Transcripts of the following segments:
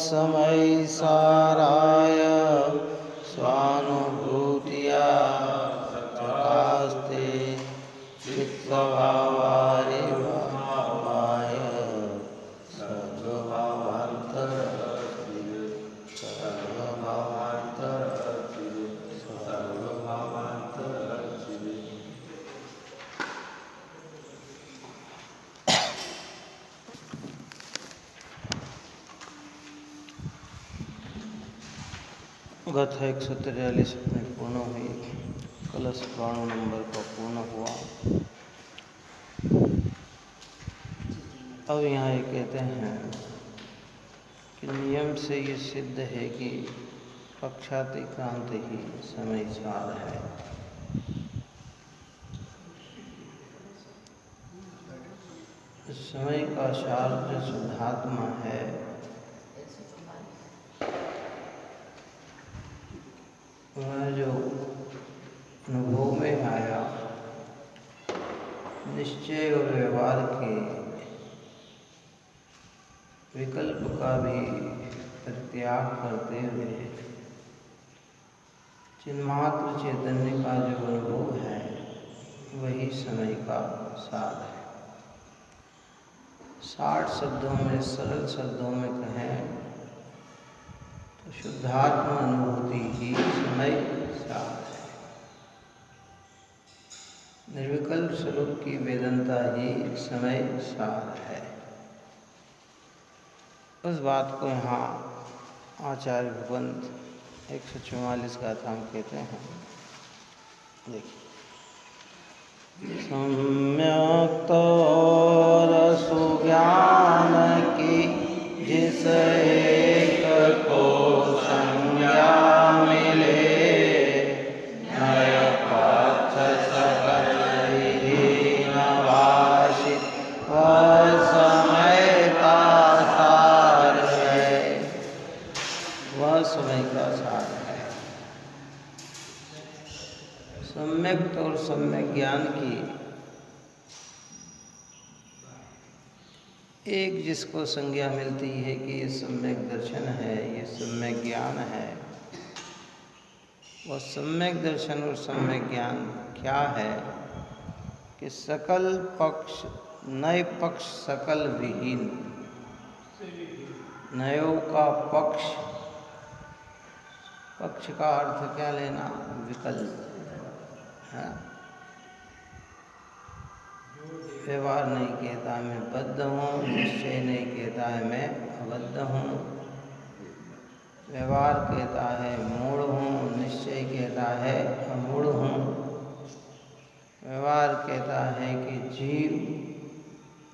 समय साराय स्वानुभूतिया प्रकास्ते चित्स्वभावाय भावाय सर्वभावांतर गत 143 में पूर्ण हुई। कलश 92 नंबर का पूर्ण हुआ। अब यहाँ ये कहते हैं कि नियम से ये सिद्ध है कि पक्षातिक्रांत ही समय सार है। समय का सार जो शुद्धात्मा है वह जो अनुभव में आया, निश्चय और व्यवहार के विकल्प का भी परित्याग करते हुए चिन्मात्र चैतन्य का जो अनुभव है वही समय का सार है। 60 शब्दों में, सरल शब्दों में कहें तो शुद्धात्मा अनुभूति ही समय सार है। निर्विकल्प स्वरूप की वेदनता ही समय सार है। उस बात को यहाँ आचार्य भगवंत 144 का काम कहते हैं। देखिए, सम्यक्त सुज्ञान की जिस एक को संज्ञा मिले, नय पक्ष सकल विहीन भाषित वह समय का सार है। वह समय का सार है। सम्यक और सम्यक ज्ञान की एक जिसको संज्ञा मिलती है कि ये सम्यक दर्शन है, ये सम्यक ज्ञान है। वह सम्यक दर्शन और सम्यक ज्ञान क्या है कि सकल पक्ष, नय पक्ष सकल विहीन। नयों का पक्ष, पक्ष का अर्थ क्या लेना? विकल्प है। व्यवहार नहीं कहता मैं बद्ध हूँ, निश्चय नहीं कहता है मैं अबद्ध हूँ। व्यवहार कहता है मूढ़ हूँ, निश्चय कहता है अमूढ़ हूँ। व्यवहार कहता है कि जीव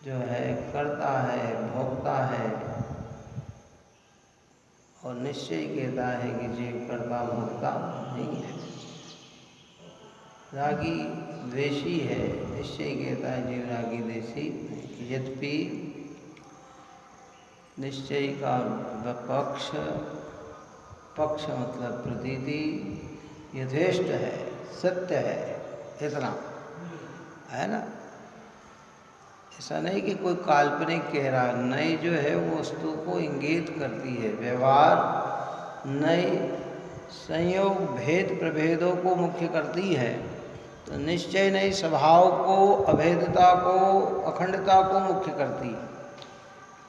जो है करता है, भोगता है, और निश्चय कहता है कि जीव करता भोगता नहीं है। रागी द्वेषी है, निश्चय कहता है जीव रागी द्वेषी। यद्यपि निश्चय का पक्ष, पक्ष मतलब प्रतीति, यथेष्ट है, सत्य है, इतना है ना। ऐसा नहीं कि कोई काल्पनिक कह रहा। नई जो है वो वस्तु को इंगित करती है। व्यवहार नई संयोग भेद प्रभेदों को मुख्य करती है, तो निश्चय नहीं स्वभाव को, अभेदता को, अखंडता को मुख्य करती है।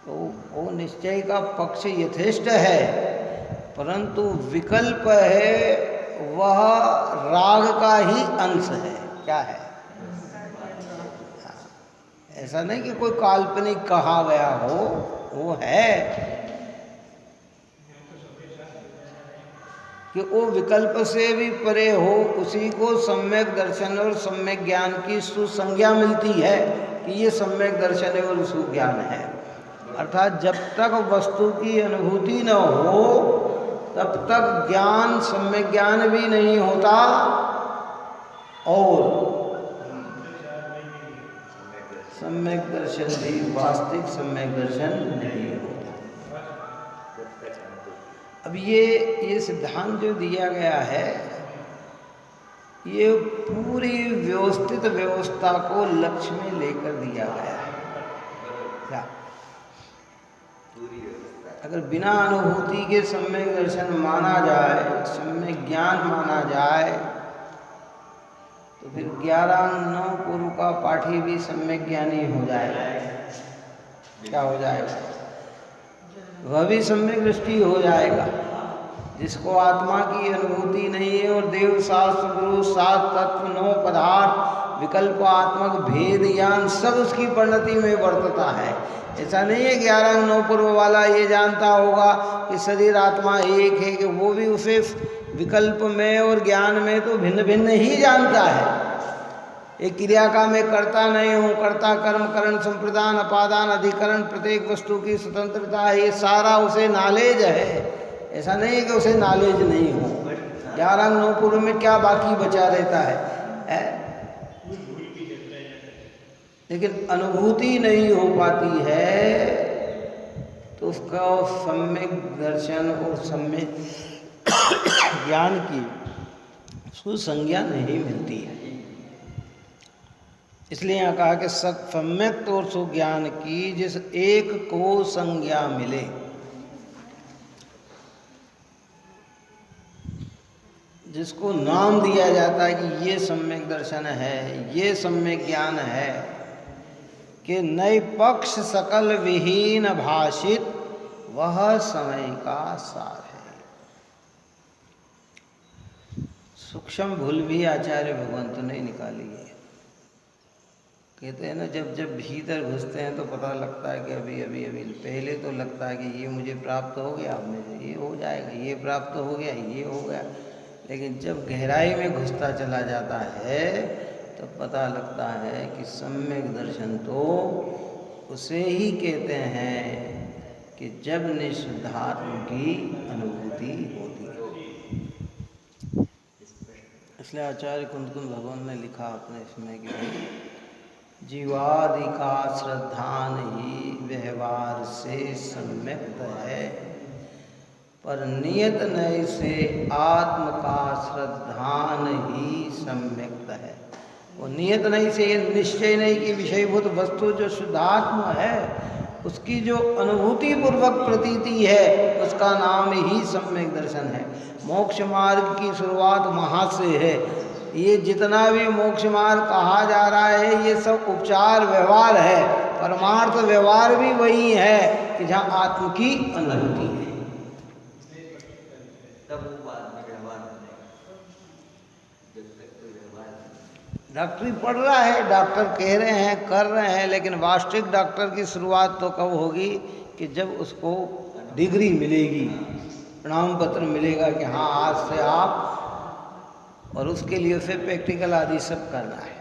तो वो निश्चय का पक्ष यथेष्ट है, परंतु विकल्प है वह राग का ही अंश है। क्या है? ऐसा नहीं कि कोई काल्पनिक कहा गया हो, वो है कि वो विकल्प से भी परे हो। उसी को सम्यक दर्शन और सम्यक ज्ञान की सुसंज्ञा मिलती है कि ये सम्यक दर्शन और सुज्ञान है। अर्थात जब तक वस्तु की अनुभूति न हो तब तक ज्ञान, सम्यक ज्ञान भी नहीं होता और सम्यक दर्शन भी, वास्तविक सम्यक दर्शन नहीं होता। अब ये सिद्धांत जो दिया गया है, ये पूरी व्यवस्थित व्यवस्था को लक्ष्य में लेकर दिया गया है। क्या? अगर बिना अनुभूति के सम्यक दर्शन माना जाए, सम्यक ज्ञान माना जाए, तो फिर 11-9 पूर्व का पाठी भी सम्यक ज्ञानी हो जाएगा। क्या हो जाएगा? वह भी सम्यक दृष्टि हो जाएगा। जिसको आत्मा की अनुभूति नहीं है और देव शास्त्र गुरु सात तत्व 9 पदार्थ विकल्प आत्मक भेद ज्ञान सब उसकी परिणति में वर्तता है। ऐसा नहीं है 11-9 पूर्व वाला ये जानता होगा कि शरीर आत्मा एक है, कि वो भी उसे विकल्प में और ज्ञान में तो भिन्न भिन्न ही जानता है। एक क्रिया का मैं करता नहीं हूँ, कर्ता कर्म करण संप्रदान अपादान अधिकरण प्रत्येक वस्तु की स्वतंत्रता है, ये सारा उसे नॉलेज है। ऐसा नहीं है कि उसे नॉलेज नहीं हो। 11-9 पूर्व में क्या बाकी बचा रहता है? लेकिन अनुभूति नहीं हो पाती है तो उसका सम्यक दर्शन और सम्यक ज्ञान की सुसंज्ञा नहीं मिलती है। इसलिए यहाँ कहा कि सम्यक और सुज्ञान की जिस एक को संज्ञा मिले, जिसको नाम दिया जाता है कि ये सम्यक दर्शन है, ये सम्यक ज्ञान है, कि नए पक्ष सकल विहीन भाषित वह समय का सार है। सूक्ष्म भूल भी आचार्य भगवंत ने निकाली है। कहते हैं ना, जब जब भीतर घुसते हैं तो पता लगता है कि अभी अभी अभी पहले तो लगता है कि ये मुझे प्राप्त हो गया, अब मुझे ये हो जाएगा, ये प्राप्त हो गया, ये हो गया। लेकिन जब गहराई में घुसता चला जाता है तो पता लगता है कि सम्यक दर्शन तो उसे ही कहते हैं कि जब निःशुद्धात्म की अनुभूति होती है। इसलिए आचार्य कुंदकुंद भगवान ने लिखा अपने इसमें कि भाई जीवादि का श्रद्धान ही व्यवहार से सम्यक्त है, पर नियत नय से आत्म का श्रद्धान ही सम्यक्त है। वो नियत नहीं से ये निश्चय नहीं कि विषयभूत वस्तु जो शुद्धात्मा है उसकी जो अनुभूति पूर्वक प्रतीति है उसका नाम ही सम्यक दर्शन है। मोक्ष मार्ग की शुरुआत वहाँ से है। ये जितना भी मोक्ष मार्ग कहा जा रहा है ये सब उपचार व्यवहार है, परमार्थ व्यवहार भी वही है कि जहाँ आत्म की अनुभूति है। डॉक्टरी पढ़ रहा है, डॉक्टर कह रहे हैं, कर रहे हैं, लेकिन वास्तविक डॉक्टर की शुरुआत तो कब होगी कि जब उसको डिग्री मिलेगी, प्रमाण पत्र मिलेगा कि हाँ आज से आप, और उसके लिए फिर प्रैक्टिकल आदि सब करना है।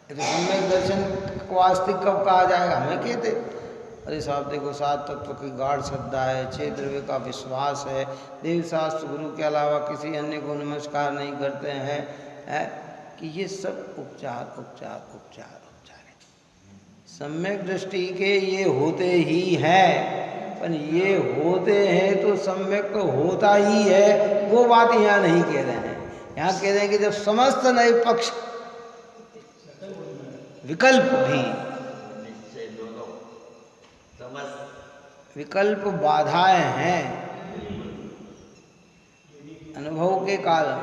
तो सम्यक दर्शन को वास्तविक कब कहा जाएगा? हमें कहते अरे साहब देखो 7 तत्व की गाढ़ श्रद्धा है, 6 द्रव्य का विश्वास है, देव शास्त्र गुरु के अलावा किसी अन्य को नमस्कार नहीं करते हैं, कि ये सब उपचार उपचार उपचार उपचार है। सम्यक दृष्टि के ये होते ही हैं, पर ये होते हैं तो सम्यक तो होता ही है, वो बात यहाँ नहीं कह रहे हैं। यहाँ कह रहे हैं कि जब समस्त नए पक्ष विकल्प भी विकल्प बाधाएं हैं अनुभव के कारण,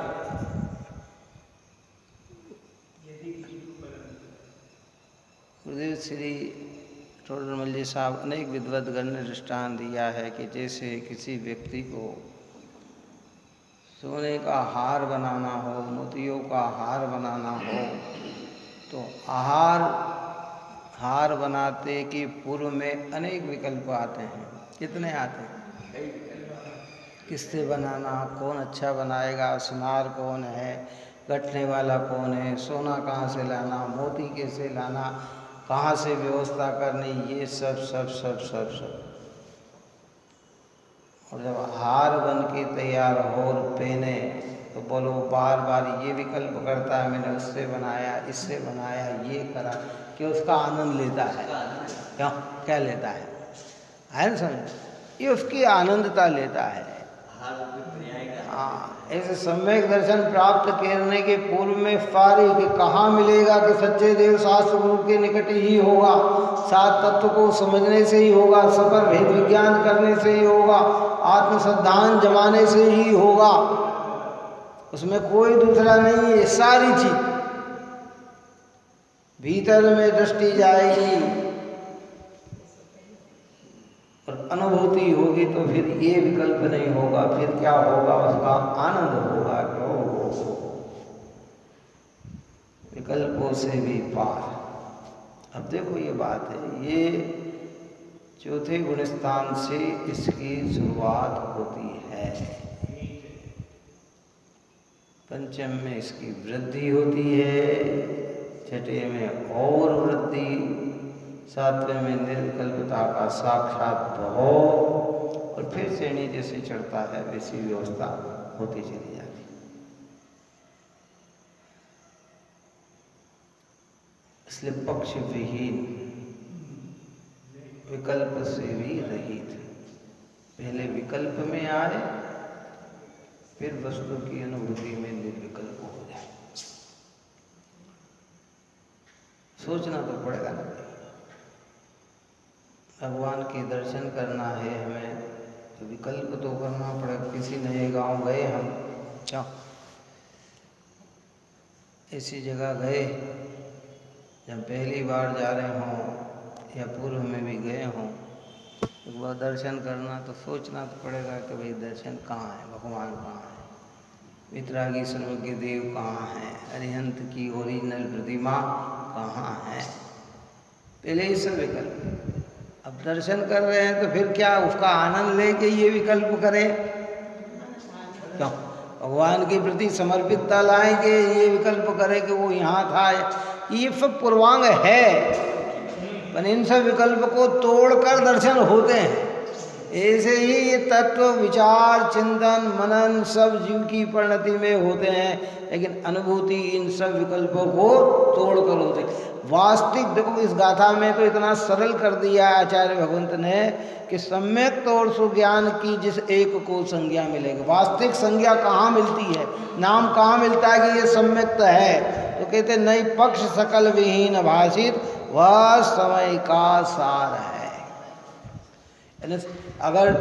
गुरुदेव श्री टोडरमल जी साहब अनेक विद्वद्गण ने दृष्टांत दिया है कि जैसे किसी व्यक्ति को सोने का हार बनाना हो, मोतियों का हार बनाना हो, तो हार बनाते कि पूर्व में अनेक विकल्प आते हैं। कितने आते हैं? किससे बनाना, कौन अच्छा बनाएगा, सुनार कौन है, गठने वाला कौन है, सोना कहाँ से लाना, मोती कैसे लाना, कहाँ से व्यवस्था करनी, ये सब सब सब सब सब। और जब हार बन के तैयार हो और पहने तो बोलो बार बार ये विकल्प करता है, मैंने उससे बनाया, इससे बनाया, ये करा, कि उसका आनंद लेता है। क्यों? क्या लेता है ना समझ? ये उसकी आनंदता लेता है। हाँ, ऐसे सम्यक दर्शन प्राप्त करने के पूर्व में सारी कि कहाँ मिलेगा कि सच्चे देव शास्त्र गुरु के निकट ही होगा, सात तत्व को समझने से ही होगा, सफल भेद विज्ञान करने से ही होगा, आत्म श्रद्धान जमाने से ही होगा, उसमें कोई दूसरा नहीं है। सारी चीज भीतर में दृष्टि जाएगी और अनुभूति होगी तो फिर ये विकल्प नहीं होगा। फिर क्या होगा? उसका आनंद होगा। क्यों? विकल्पों से भी पार। अब देखो ये बात है, ये चौथे गुण स्थान से इसकी शुरुआत होती है। पंचम में इसकी वृद्धि होती है, छठे में और वृद्धि, सातवें में निर्विकल्पता का साक्षात भाव, और फिर श्रेणी जैसे चढ़ता है वैसी व्यवस्था होती चली जाती। इसलिए पक्ष विहीन, विकल्प से भी रहित, पहले विकल्प में आए फिर वस्तु की अनुभूति में निर्विकल्प हो जाए। सोचना तो पड़ेगा ना, भगवान के दर्शन करना है हमें तो विकल्प तो करना पड़ेगा। किसी नए गांव गए हम, क्या ऐसी जगह गए जब पहली बार जा रहे हों या पूर्व में भी गए हों, एक बार दर्शन करना तो सोचना तो पड़ेगा कि भाई दर्शन कहाँ है, भगवान कहाँ है, वितरागी सर्वज्ञ देव कहाँ है, अरिहंत की ओरिजिनल प्रतिमा कहाँ है। पहले ही सब विकल्प। अब दर्शन कर रहे हैं तो फिर क्या उसका आनंद लेके ये विकल्प करें? क्यों? भगवान के प्रति समर्पितता लाएंगे, ये विकल्प करें कि वो यहाँ था। ये सब पूर्वांग है, पर इन सब विकल्प को तोड़कर दर्शन होते हैं। ऐसे ही ये तत्व विचार चिंतन मनन सब जीव की परिणति में होते हैं, लेकिन अनुभूति इन सब विकल्पों को तोड़कर होते। वास्तविक देखो, इस गाथा में तो इतना सरल कर दिया है आचार्य भगवंत ने कि सम्यक तौर सुज्ञान की जिस एक को संज्ञा मिलेगी। वास्तविक संज्ञा कहाँ मिलती है, नाम कहाँ मिलता है कि ये सम्यक्त है? तो कहते नहीं, पक्ष सकल विहीन भाषित वह समय का सार है। अगर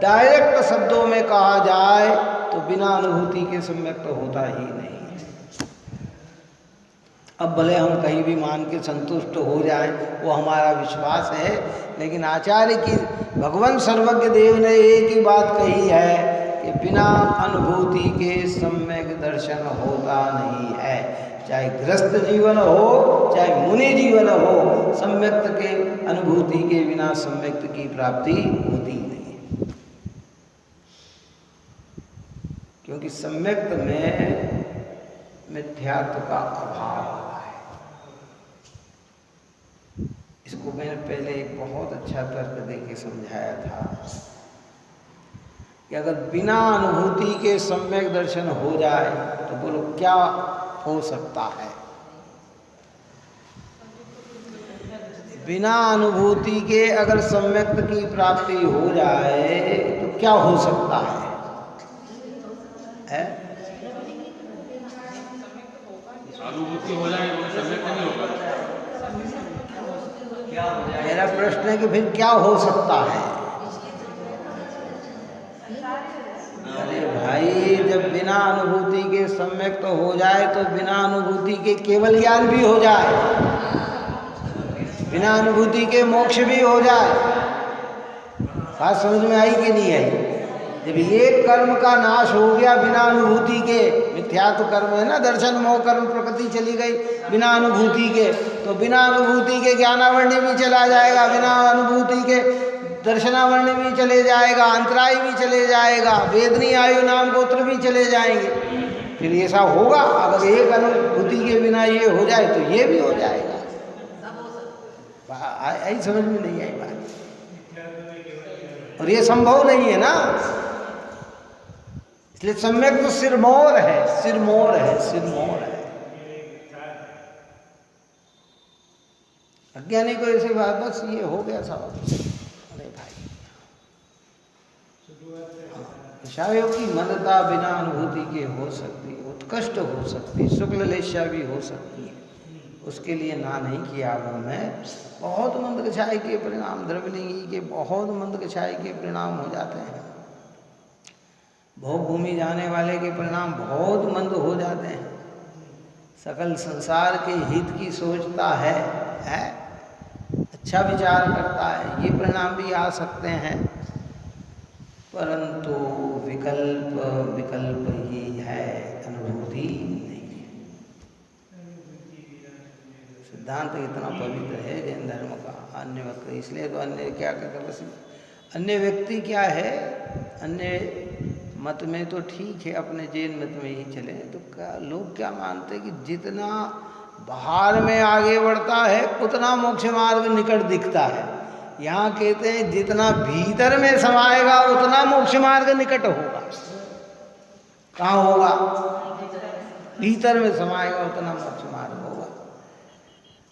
डायरेक्ट शब्दों में कहा जाए तो बिना अनुभूति के सम्यक तो होता ही नहीं। अब भले हम कहीं भी मान के संतुष्ट हो जाएं, वो हमारा विश्वास है, लेकिन आचार्य की भगवान सर्वज्ञ देव ने एक ही बात कही है कि बिना अनुभूति के सम्यक दर्शन होता नहीं है। चाहे गृहस्थ जीवन हो चाहे मुनि जीवन हो, सम्यक्त के अनुभूति के बिना सम्यक्त की प्राप्ति होती नहीं है। क्योंकि सम्यक्त में मिथ्यात्व का अभाव होता है। इसको मैंने पहले एक बहुत अच्छा तर्क देके समझाया था कि अगर बिना अनुभूति के सम्यक दर्शन हो जाए तो बोलो क्या हो सकता है? बिना अनुभूति के अगर सम्यक्त की प्राप्ति हो जाए तो क्या हो सकता है? अनुभूति हो जाए तो सम्यक्त नहीं होगा। मेरा प्रश्न है कि फिर क्या हो सकता है? अरे भाई, जब बिना अनुभूति के सम्यक्त हो जाए तो बिना अनुभूति के केवल ज्ञान भी हो जाए, बिना अनुभूति के मोक्ष भी हो जाए। बात समझ में आई कि नहीं आई? जब एक कर्म का नाश हो गया बिना अनुभूति के, मिथ्यात्व कर्म है ना, दर्शन मोह कर्म प्रकृति चली गई बिना अनुभूति के, तो बिना अनुभूति के ज्ञानावरणी भी चला जाएगा, बिना अनुभूति के दर्शनावरणी भी चले जाएगा, अंतराय भी चले जाएगा, वेदनी आयु नाम गोत्र भी चले जाएंगे। फिर ऐसा होगा, अगर एक अनुभूति के बिना ये हो जाए तो ये भी हो जाएगा। आई समझ में नहीं आई बात? और ये संभव नहीं है ना, इसलिए सम्यक तो सिरमौर है, सिरमौर है, सिरमौर है। अज्ञानी को ऐसी बात, बस ये हो गया साहब। अरे भाई, कषायों की मंदता बिना अनुभूति के हो सकती, उत्कृष्ट हो सकती, शुक्ल लेशा भी हो सकती है। उसके लिए ना नहीं किया उन्होंने। बहुत मंद कषाय के परिणाम, द्रवलिंगी के बहुत मंद कषाय के परिणाम हो जाते हैं। भोग भूमि जाने वाले के परिणाम बहुत मंद हो जाते हैं। सकल संसार के हित की सोचता है, अच्छा विचार करता है, ये परिणाम भी आ सकते हैं। परंतु विकल्प ही है, अनुभूति नहीं है। सिद्धांत इतना पवित्र है जैन धर्म का। अन्य व्यक्ति इसलिए तो अन्य क्या कहते, बस अन्य व्यक्ति क्या है, अन्य मत में तो ठीक है, अपने जैन मत में ही चले तो क्या लोग क्या मानते हैं कि जितना बाहर में आगे बढ़ता है उतना मोक्ष मार्ग निकट दिखता है। यहाँ कहते हैं जितना भीतर में समाएगा उतना मोक्ष मार्ग निकट होगा। कहाँ होगा? भीतर में समाएगा उतना मोक्ष मार्ग होगा।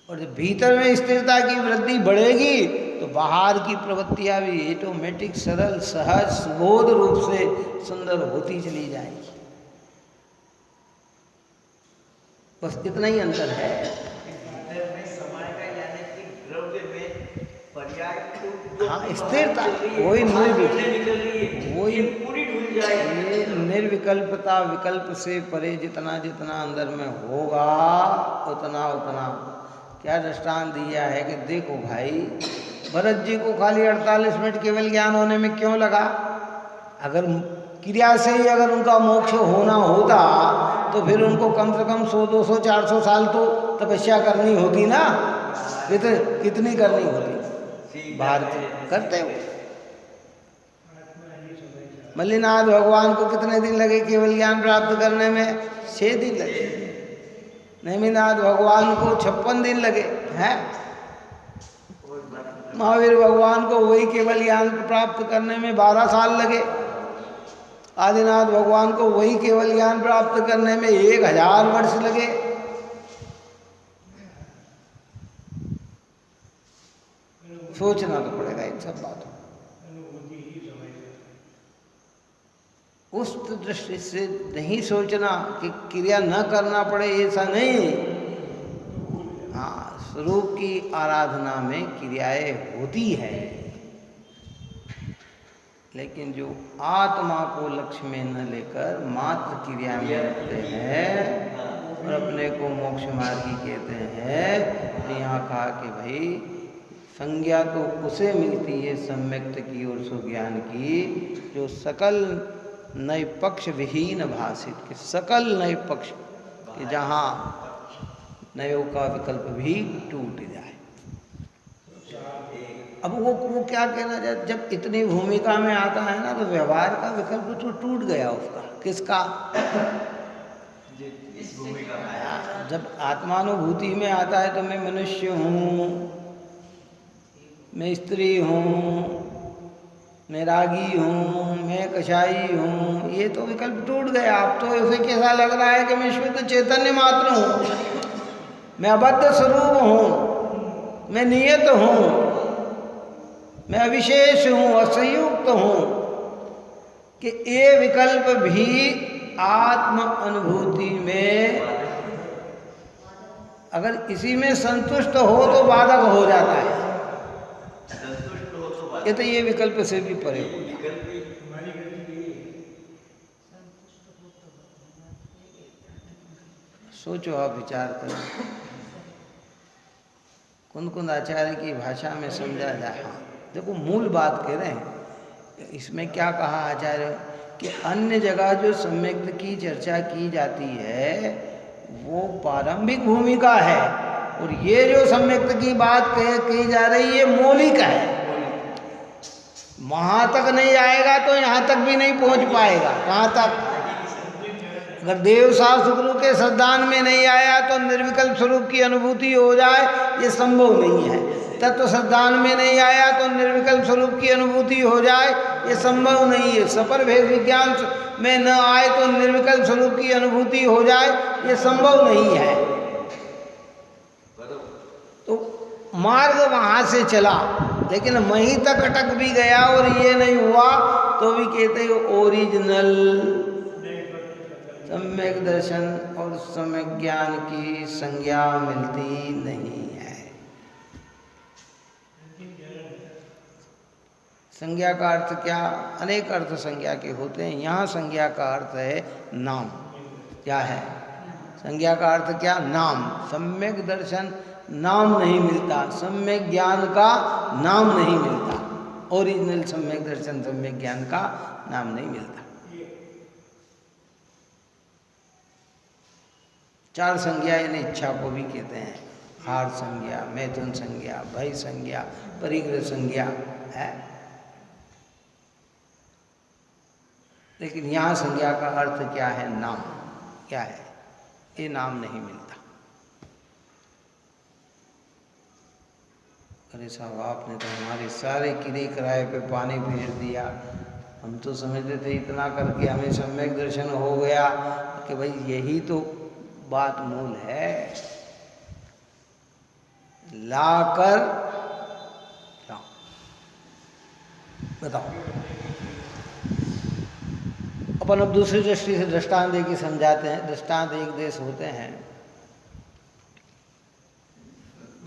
और जब भीतर में स्थिरता की वृद्धि बढ़ेगी तो बाहर की प्रवृत्तियाँ भी ऑटोमेटिक सरल सहज सुबोध रूप से सुंदर होती चली जाएगी। बस इतना ही अंतर है। हाँ, स्थिरता वही निर्विकल्पता, विकल्प से परे जितना जितना अंदर में होगा उतना उतना। क्या दृष्टांत दिया है कि देखो भाई, भरत जी को खाली 48 मिनट केवल ज्ञान होने में क्यों लगा? अगर क्रिया से ही अगर उनका मोक्ष होना होता तो फिर उनको कम से कम 100, 200, 400 साल तो तपस्या करनी होती ना। कितनी करनी होती? भारत करते हो। मल्लीनाथ भगवान को कितने दिन लगे केवल ज्ञान प्राप्त करने में? 6 दिन लगे। नेमिनाथ भगवान को 56 दिन लगे हैं। महावीर भगवान को वही केवल ज्ञान प्राप्त करने में 12 साल लगे। आदिनाथ भगवान को वही केवल ज्ञान प्राप्त करने में 1000 वर्ष लगे। सोचना तो पड़ेगा इन सब बातों। उस दृष्टि से नहीं सोचना कि क्रिया न करना पड़े, ऐसा नहीं। हाँ, स्वरूप की आराधना में क्रियाएं होती है, लेकिन जो आत्मा को लक्ष्य में न लेकर मात्र क्रिया में रखते हैं और अपने को मोक्ष मार्गी कहते हैं, तो यहाँ कहा कि भाई संज्ञा तो उसे मिलती है सम्यक्त की और सुज्ञान की जो सकल नए पक्ष विहीन भाषित के, सकल नए पक्ष के जहाँ नयों का विकल्प भी टूट जाए। अब वो क्या कहना चाहते, जब इतनी भूमिका में आता है ना तो व्यवहार का विकल्प तो टूट गया उसका। किसका? इस भूमिका में। जब आत्मानुभूति में आता है तो मैं मनुष्य हूँ, मैं स्त्री हूँ, मैं रागी हूँ, मैं कषाई हूँ, ये तो विकल्प टूट गया। अब तो उसे कैसा लग रहा है कि मैं शुद्ध चैतन्य मात्र हूँ, मैं अबद्ध स्वरूप हूँ, मैं नियत हूँ, मैं अविशेष हूँ, असंयुक्त हूँ। कि ये विकल्प भी आत्म अनुभूति में अगर इसी में संतुष्ट हो तो बाधक हो जाता है। ये तो ये विकल्प से भी परे हो जाता है। सोचो, आप विचार करो, कुंद आचार्य की भाषा में समझा जाए। हाँ, देखो मूल बात कह रहे हैं। इसमें क्या कहा आचार्य कि अन्य जगह जो सम्यक्त की चर्चा की जाती है वो प्रारंभिक भूमिका है, और ये जो सम्यक्त की बात कही जा रही है मौलिक है। वहाँ तक नहीं आएगा तो यहाँ तक भी नहीं पहुँच पाएगा। कहाँ तक? अगर देव शास्त्र गुरु के श्रद्धान में नहीं आया तो निर्विकल्प स्वरूप की अनुभूति हो जाए, ये संभव नहीं है। तत्व श्रद्धान में नहीं आया तो निर्विकल्प स्वरूप की अनुभूति हो जाए, ये संभव नहीं है। सपर भेद विज्ञान में न आए तो निर्विकल्प स्वरूप की अनुभूति हो जाए, ये संभव नहीं है। तो मार्ग वहाँ से चला लेकिन वहीं तक अटक भी गया और ये नहीं हुआ तो भी कहते हैं ओरिजिनल सम्यक दर्शन और सम्यक ज्ञान की संज्ञा मिलती नहीं है। संज्ञा का अर्थ क्या? अनेक अर्थ संज्ञा के होते हैं। यहाँ संज्ञा का अर्थ है नाम। क्या है संज्ञा का अर्थ? क्या? नाम। सम्यक दर्शन नाम नहीं मिलता, सम्यक ज्ञान का नाम नहीं मिलता। ओरिजिनल सम्यक दर्शन सम्यक ज्ञान का नाम नहीं मिलता। चार संज्ञा यानी इच्छा को भी कहते हैं। हार संज्ञा, मैथुन संज्ञा, भय संज्ञा, परिग्रह संज्ञा है। लेकिन यहाँ संज्ञा का अर्थ क्या है? नाम। क्या है? ये नाम नहीं मिलता। अरे साहब आपने तो हमारे सारे किले किराए पे पानी फेर दिया। हम तो समझते थे इतना करके हमें सम्यक दर्शन हो गया कि भाई यही तो बात मूल है। लाकर क्या बताओ। अपन अब दूसरी दृष्टि से दृष्टांत दे के समझाते हैं। दृष्टांत एक देश होते हैं,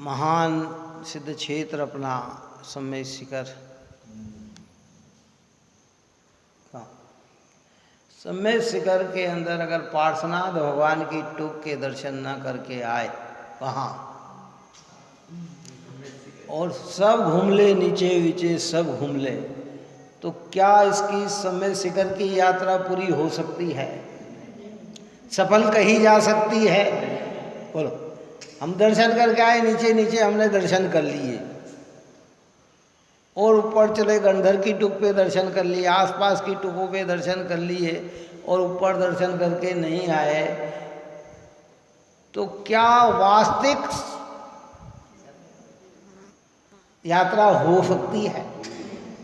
महान सिद्ध क्षेत्र अपना सम्यक शिखर। सम्यक शिखर के अंदर अगर पार्श्वनाथ भगवान की टूक के दर्शन न करके आए वहाँ और सब घूम ले, नीचे नीचे सब घूम ले, तो क्या इसकी सम्यक शिखर की यात्रा पूरी हो सकती है? सफल कही जा सकती है? बोलो। हम दर्शन करके आए, नीचे नीचे हमने दर्शन कर लिए और ऊपर चले गंधर की टुक पे दर्शन कर लिए, आसपास की टुकों पे दर्शन कर लिए और ऊपर दर्शन करके नहीं आए, तो क्या वास्तविक यात्रा हो सकती है?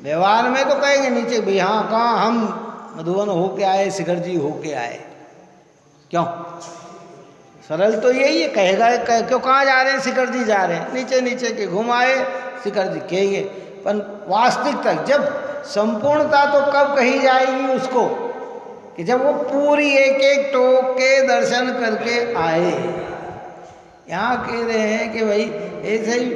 व्यवहार में तो कहेंगे नीचे भी, हाँ कहाँ हम मधुबन होके आए, शिखर जी होके आए। क्यों? सरल तो यही है, कहेगा क्यों कहाँ जा रहे हैं? शिखर जी जा रहे हैं। नीचे नीचे के घुम आए, शिखर जी कहेंगे। पर वास्तविकता जब संपूर्णता तो कब कही जाएगी उसको? कि जब वो पूरी एक एक टोक के दर्शन करके आए। यहाँ कह रहे हैं कि भाई ऐसे ही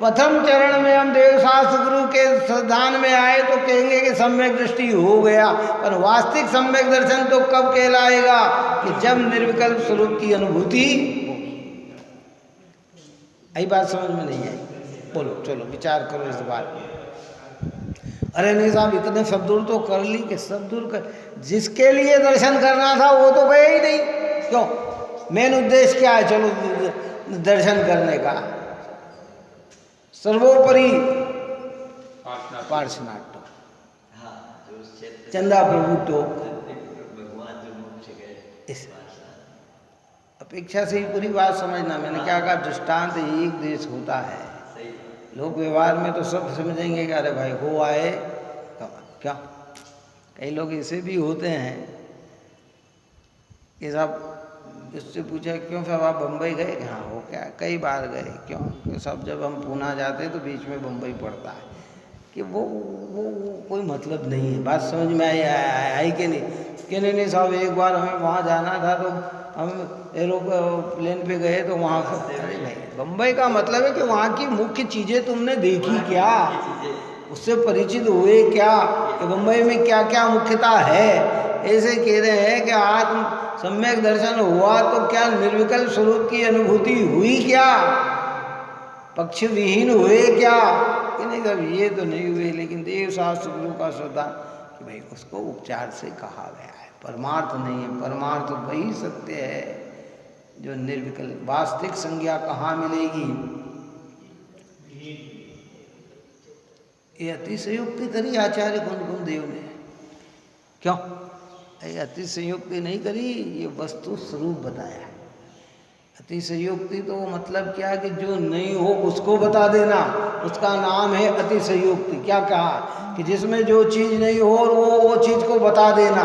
प्रथम चरण में हम देवशास्त्र गुरु के संधान में आए तो कहेंगे कि सम्यक दृष्टि हो गया, पर वास्तविक सम्यक दर्शन तो कब कहलाएगा? कि जब निर्विकल्प स्वरूप की अनुभूति होगी। यही बात समझ में नहीं आई? बोलो, चलो विचार करो इस बात में। अरे नहीं साहब इतने सब दूर तो कर ली कि सब दूर कर, जिसके लिए दर्शन करना था वो तो गए ही नहीं। क्यों? मेन उद्देश्य क्या है? चलो दर्शन करने का सर्वोपरि पार्श्वनाथ टोक, चंदा प्रभु टोक, इस अपेक्षा से ही पूरी बात समझना। मैंने क्या कहा? दृष्टांत एक देश होता है। लोग व्यवहार में तो सब समझेंगे कि अरे भाई हो आए क्या। कई लोग ऐसे भी होते हैं कि साहब इससे पूछा क्यों साहब आप बम्बई गए? हाँ हो क्या, कई बार गए। क्यों? सब जब हम पूना जाते तो बीच में बम्बई पड़ता है। कि वो कोई मतलब नहीं है। बात समझ में आई कि नहीं? कि नहीं साहब एक बार हमें वहाँ जाना था तो हम एरोप्लेन पे गए तो वहाँ से। अरे नहीं, बम्बई का मतलब है कि वहाँ की मुख्य चीज़ें तुमने देखी क्या, उससे परिचित हुए क्या, कि बम्बई में क्या क्या मुख्यता है। ऐसे कह रहे हैं कि आत्म सम्यक दर्शन हुआ तो क्या निर्विकल्प स्वरूप की अनुभूति हुई क्या? पक्ष विहीन हुए क्या? कि नहीं साहब ये तो नहीं हुए, लेकिन देव शास्त्र गुरु का श्रद्धा कि भाई उसको उपचार से कहा गया है, परमार्थ नहीं है। परमार्थ वही सत्य है जो निर्विकल्प। वास्तविक संज्ञा कहाँ मिलेगी? ये अतिशयोक्ति करी आचार्य कुंद देव ने। क्यों? ये अतिशयोक्ति नहीं करी, ये वस्तु स्वरूप बताया है। अतिशयोक्ति तो मतलब क्या कि जो नहीं हो उसको बता देना, उसका नाम है अतिशयोक्ति। क्या कहा? कि जिसमें जो चीज़ नहीं हो और वो चीज़ को बता देना।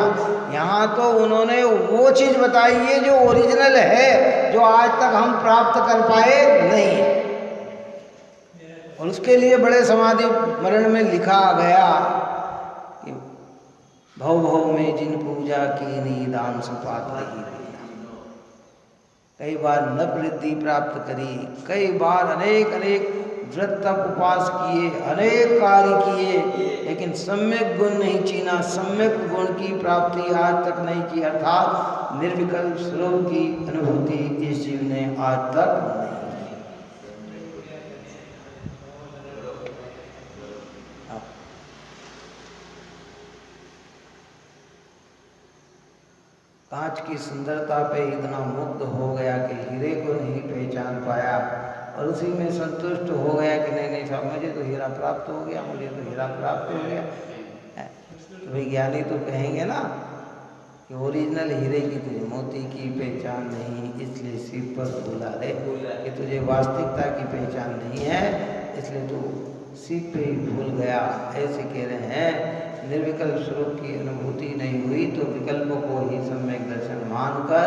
यहाँ तो उन्होंने वो चीज़ बताई है जो ओरिजिनल है, जो आज तक हम प्राप्त कर पाए नहीं है। और उसके लिए बड़े समाधि मरण में लिखा गया कि भव भव में जिन पूजा की निदान सुपात्र ही दीना। कई बार नव वृद्धि प्राप्त करी, कई बार अनेक अनेक व्रत तप उपवास किए, अनेक कार्य किए, लेकिन सम्यक गुण नहीं चीना, सम्यक गुण की प्राप्ति आज तक नहीं की, अर्थात निर्विकल्प स्वरूप की अनुभूति इस जीव ने आज तक नहीं की। कांच की सुंदरता पे इतना मुग्ध हो गया कि हीरे को नहीं पहचान पाया, और उसी में संतुष्ट हो गया कि नहीं नहीं साहब मुझे तो हीरा प्राप्त हो गया, मुझे तो हीरा प्राप्त हो गया। तो विज्ञानी तो कहेंगे ना कि ओरिजिनल हीरे की तुझे मोती की पहचान नहीं, इसलिए सीप पर भूला रे, कि तुझे वास्तविकता की पहचान नहीं है, इसलिए तू सीप पे ही भूल गया। ऐसे कह रहे हैं, निर्विकल्प स्वरूप की अनुभूति नहीं हुई तो विकल्पों को ही सम्यक दर्शन मानकर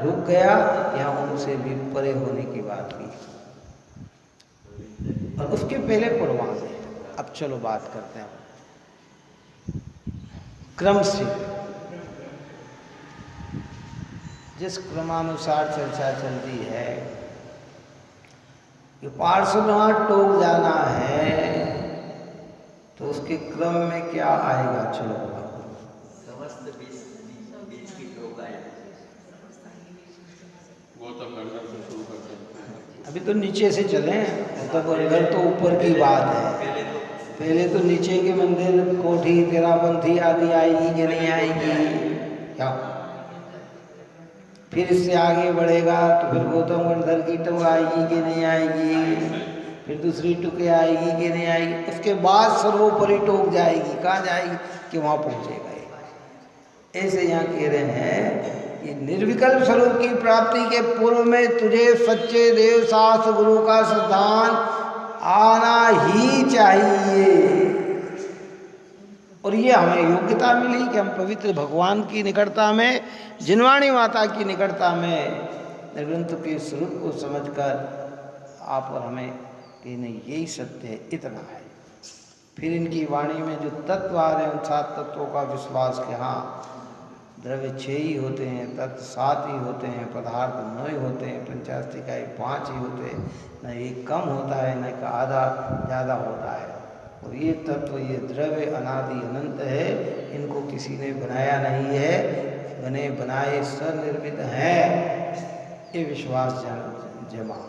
रुक गया, या उनसे भी परे होने की बात की। और उसके पहले पूर्वांग है। अब चलो बात करते हैं क्रम से, जिस क्रमानुसार चर्चा चलती है कि पार्श्वनाथ टोक जाना है तो उसके क्रम में क्या आएगा। चलो समस्त बीच की टोक आएगी। गौतम गंगा से शुरू करते हैं। अभी तो नीचे से चलें, गौतम गंगा तो ऊपर की बात है। पहले तो नीचे के मंदिर कोठी तेरापंथी आदि आएगी कि नहीं आएगी क्या। फिर इससे आगे बढ़ेगा तो फिर गौतम गंधर की टोक आएगी कि नहीं आएगी, फिर दूसरी टुके आएगी कि नहीं आएगी, उसके बाद सर्वोपरि टोक जाएगी। कहाँ जाएगी कि वहाँ पहुँचेगा। ऐसे यहाँ कह रहे हैं कि निर्विकल्प स्वरूप की प्राप्ति के पूर्व में तुझे सच्चे देव शास्त्र गुरु का सिद्धांत आना ही चाहिए। और ये हमें योग्यता मिली कि हम पवित्र भगवान की निकटता में, जिनवाणी माता की निकटता में निर्ग्रंथ के स्वरूप को समझकर आप और हमें कि नहीं यही सत्य है, इतना है। फिर इनकी वाणी में जो तत्व आ रहे हैं उन 7 तत्वों का विश्वास कि हाँ द्रव्य 6 ही होते हैं, तत्व 7 ही होते हैं, पदार्थ 9 ही होते हैं, पंचास्तिकाएँ 5 ही होते हैं, न एक कम होता है न एक आधा ज़्यादा होता है। और ये तत्व, ये द्रव्य अनादि अनंत है, इनको किसी ने बनाया नहीं है, बने बनाए स्वनिर्मित हैं, ये विश्वास जमा।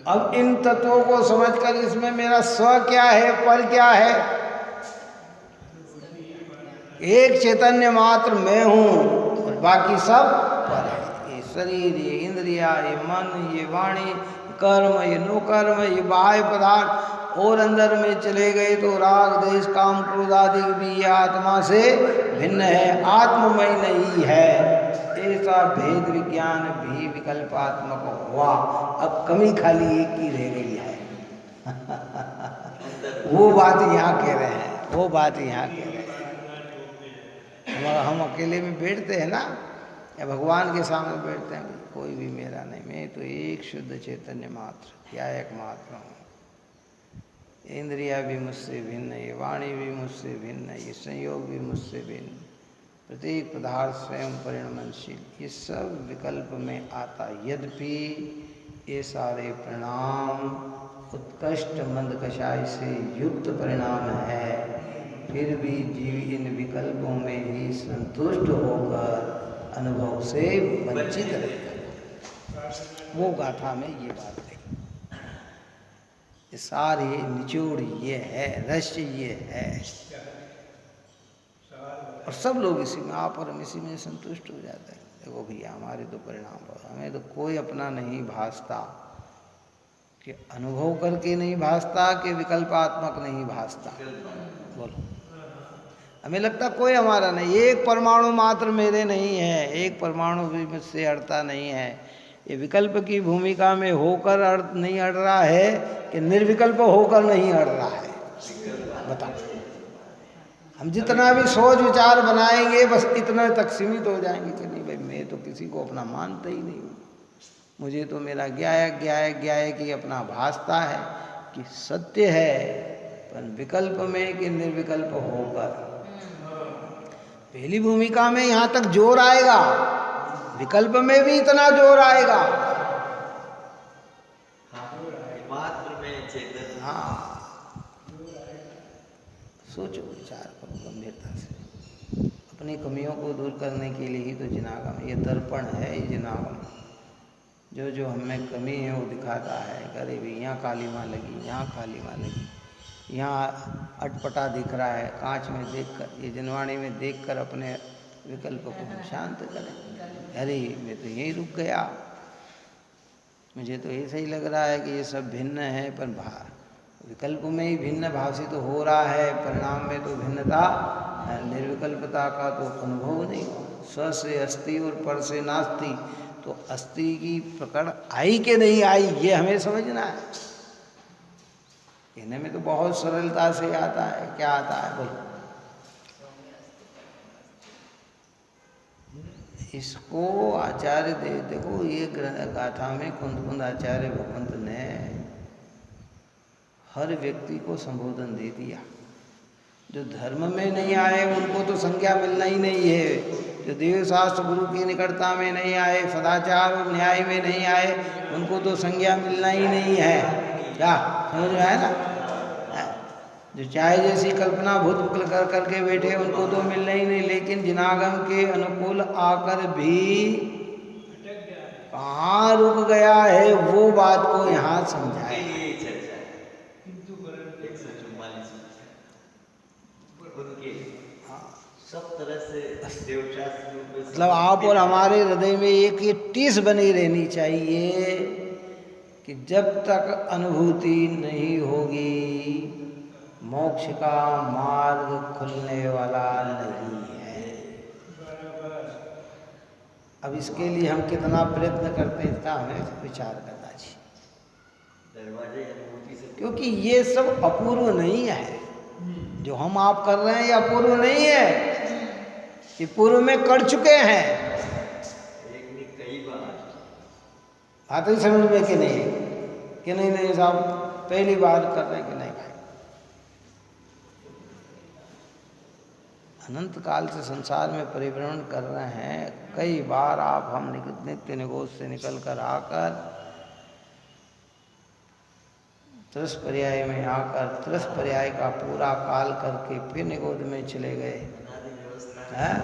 अब इन तत्वों को समझकर इसमें मेरा स्व क्या है, पर क्या है। एक चैतन्य मात्र मैं हूँ और बाकी सब पर है। ये शरीर, ये इंद्रिया, ये मन, ये वाणी, कर्म, ये नो कर्म, ये बाह्य पदार्थ, और अंदर में चले गए तो राग देश काम क्रोध आदि भी ये आत्मा से भिन्न है, आत्ममय नहीं है। ऐसा भेद विज्ञान भी विकल्पात्मक हुआ। अब कमी खाली एक की रह गई है। वो बात यहाँ कह रहे हैं, वो बात यहाँ कह रहे हैं। हम अकेले में बैठते हैं ना, या भगवान के सामने बैठते हैं, कोई भी मेरा नहीं, मैं तो एक शुद्ध चैतन्य मात्र, क्या एकमात्र हूँ। इंद्रिया भी मुझसे भिन्न, ये वाणी भी मुझसे भिन्न, ये संयोग भी मुझसे भिन्न, प्रत्येक पदार्थ स्वयं परिणमनशील, ये सब विकल्प में आता। यद्यपि ये सारे परिणाम उत्कृष्ट मंद कषाय से युक्त परिणाम है, फिर भी जीव इन विकल्पों में ही संतुष्ट होकर अनुभव से वंचित रहता है। वो गाथा में ये बात है। ये सारे निचोड़ ये है, रहस्य ये है, और सब लोग इसी में, आप और हम इसी में संतुष्ट हो जाते हैं। देखो भैया हमारे तो परिणाम, हमें तो कोई अपना नहीं भासता, कि अनुभव करके नहीं भासता, कि विकल्पात्मक नहीं भासता। बोलो, हमें लगता कोई हमारा नहीं, एक परमाणु मात्र मेरे नहीं है, एक परमाणु भी मुझसे अड़ता नहीं है। ये विकल्प की भूमिका में होकर नहीं अड़ रहा है कि निर्विकल्प होकर नहीं अड़ रहा है। बताओ, हम जितना भी सोच विचार बनाएंगे बस इतना तक सीमित हो जाएंगे कि नहीं भाई मैं तो किसी को अपना मानता ही नहीं हूँ, मुझे तो मेरा ज्ञाय की अपना भासता है कि सत्य है, पर विकल्प में कि निर्विकल्प होकर। पहली भूमिका में यहाँ तक जोर आएगा, विकल्प में भी इतना जोर आएगा। मात्र में चेतन। हाँ, सोचो, विचार करो गंभीरता से। अपनी कमियों को दूर करने के लिए ही तो जिनागम, ये दर्पण है, ये जिनागम जो हमें कमी है वो दिखाता है। अरे भी यहाँ काली माँ लगी, यहाँ काली माँ लगी, यहाँ अटपटा दिख रहा है, कांच में देखकर, ये जिनवाणी में देखकर अपने विकल्प को हम शांत करें। अरे मैं तो यही रुक गया, मुझे तो ये सही लग रहा है कि ये सब भिन्न है, पर विकल्प में ही भिन्न भाव से तो हो रहा है, परिणाम में तो भिन्नता, निर्विकल्पता का तो अनुभव नहीं। स्व से अस्ति और पर से नास्ति, तो अस्ति की पकड़ आई कि नहीं आई ये हमें समझना है। कहने में तो बहुत सरलता से आता है, क्या आता है बोलो? इसको आचार्य देखो, ये गाथा में कुंद आचार्य भगवंत ने हर व्यक्ति को संबोधन दे दिया। जो धर्म में नहीं आए उनको तो संज्ञा मिलना ही नहीं है, जो देव शास्त्र गुरु की निकटता में नहीं आए, सदाचार और न्याय में नहीं आए, उनको तो संज्ञा मिलना ही नहीं है। क्या समझ में आया ना? जो चाहे जैसी कल्पना भूत कर करके बैठे उनको तो मिलना ही नहीं, लेकिन जिनागम के अनुकूल आकर भी कहाँ रुक गया है वो बात को यहाँ समझाए। सब तरह से मतलब आप और हमारे हृदय में एक ये टीस बनी रहनी चाहिए कि जब तक अनुभूति नहीं होगी मोक्ष का मार्ग खुलने वाला नहीं है। अब इसके लिए हम कितना प्रयत्न करते हैं इसका हमें विचार करना चाहिए, क्योंकि ये सब अपूर्व नहीं है। जो हम आप कर रहे हैं ये अपूर्व नहीं है, ये पूर्व में कर चुके हैं। आते ही समझ में कि नहीं साहब पहली बार कर रहे हैं कि नहीं भाई। अनंत काल से संसार में परिभ्रमण कर रहे हैं, कई बार आप हम नित्य निगोद से निकल कर आकर त्रस पर्याय में आकर त्रस पर्याय का पूरा काल करके फिर निगोद में चले गए हैं।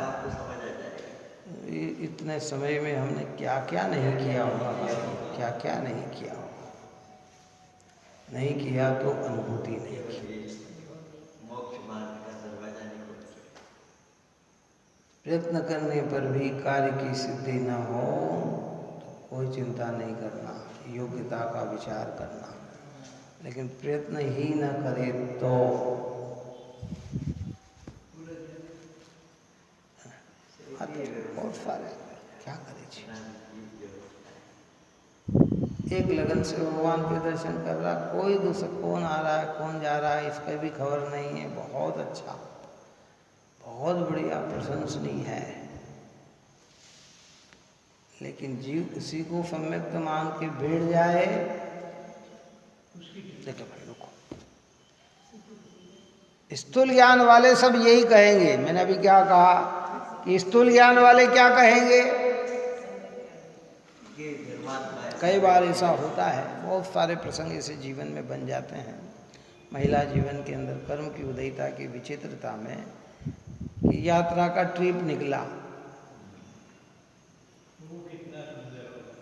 इतने समय में हमने क्या क्या नहीं किया होगा, क्या क्या नहीं किया होगा। नहीं किया तो अनुभूति नहीं की। प्रयत्न करने पर भी कार्य की सिद्धि न हो तो कोई चिंता नहीं करना, योग्यता का विचार करना। लेकिन प्रयत्न ही न करे तो बहुत सारे क्या करे। एक लगन से भगवान के दर्शन कर रहा, कोई दूसरा कौन आ रहा है कौन जा रहा है इसका भी खबर नहीं है। बहुत अच्छा, बहुत बढ़िया, प्रशंसनीय है। लेकिन जीव उसी को सम्यक्त मान के बैठ जाए। देखो भाई रुको, स्थूल ज्ञान वाले सब यही कहेंगे। मैंने अभी क्या कहा कि स्थूल ज्ञान वाले क्या कहेंगे? कई बार ऐसा होता है, बहुत सारे प्रसंग ऐसे जीवन में बन जाते हैं। महिला जीवन के अंदर कर्म की उदयता की विचित्रता में कि यात्रा का ट्रिप निकला,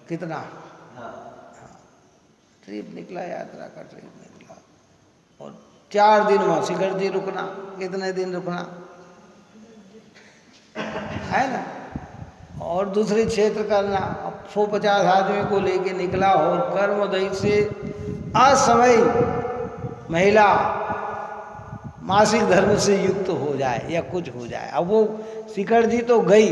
कितना ट्रिप निकला, यात्रा का ट्रिप निकला, और 4 दिन वहाँ शिखर जी रुकना। कितने दिन रुकना है ना, और दूसरे क्षेत्र करना। अब 150 आदमी को लेके निकला और कर्मोदय से असमय महिला मासिक धर्म से युक्त हो जाए या कुछ हो जाए। अब वो शिखर जी तो गई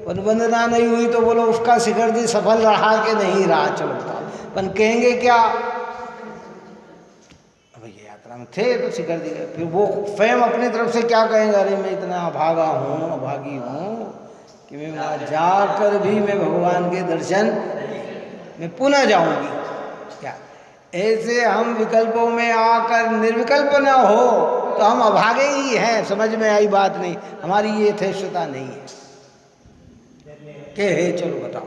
पर वंदना नहीं हुई, तो बोलो उसका शिखर जी सफल रहा कि नहीं रहा। चलो बताओ, पर कहेंगे क्या? अब ये यात्रा में थे तो शिखर जी गए। फिर वो स्वयं अपनी तरफ से क्या कहेंगे? अरे मैं इतना अभागा हूँ, अभागी हूँ कि मैं वहाँ जाकर भी मैं भगवान के दर्शन मैं पुनः जाऊंगी। क्या ऐसे हम विकल्पों में आकर निर्विकल्प न हो तो हम अभागे ही हैं। समझ में आई बात? नहीं, हमारी ये यथेष्टता नहीं है कि हे चलो बताओ।